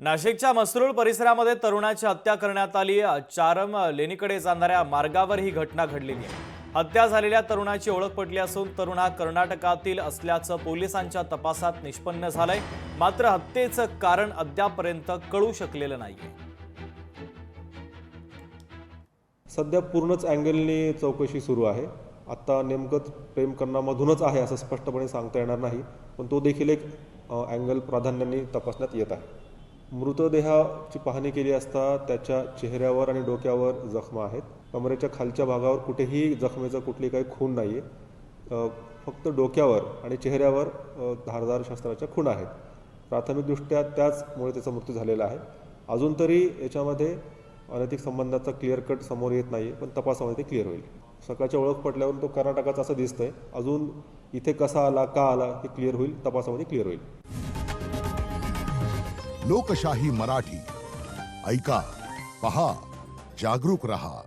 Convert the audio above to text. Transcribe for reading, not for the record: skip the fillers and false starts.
नाशिकच्या मसरूळ परिसरामध्ये तरुणाची हत्या करण्यात आली। चारम लेणीकडे जाणाऱ्या मार्गावर ही घटना घडलेली आहे। हत्या झालेल्या तरुणाची ओळख पटली असून तरुण हा कर्नाटकातील असल्याचं पोलिसांच्या तपासात निष्पन्न झालंय। मात्र हत्येचं कारण अद्यापपर्यंत कळू शकलेलं नाहीये। सध्या पूर्णच अँगलनी चौकशी सुरू आहे। आता नेमकं प्रेम करण्यामधूनच आहे असं स्पष्टपणे सांगता येणार नाही, पण तो देखील एक अँगल प्राधान्याने तपासण्यात येत आहे। मृतदेहाची पाहणी केली असता त्याच्या चेहऱ्यावर आणि डोक्यावर जखमा आहेत। कमरेच्या खालच्या भागावर कुठेही जखमेचा कुठली काही खून नाही आहे। फक्त डोक्यावर आणि चेहऱ्यावर धारदार शस्त्राच्या खूण आहेत। प्राथमिकदृष्ट्या त्याचमुळे त्याचा मृत्यू झालेला आहे। अजून तरी याच्यामध्ये अनैतिक संबंधाचा क्लिअर कट समोर येत नाही, पण तपासामध्ये ते क्लिअर होईल। सकाळच्या ओळख पटल्यावर तो कर्नाटकाचा असं दिसतंय। अजून इथे कसा आला, का आला हे क्लिअर होईल, तपासामध्ये क्लिअर होईल। लोकशाही मराठी ऐका, पहा, जागरूक रहा।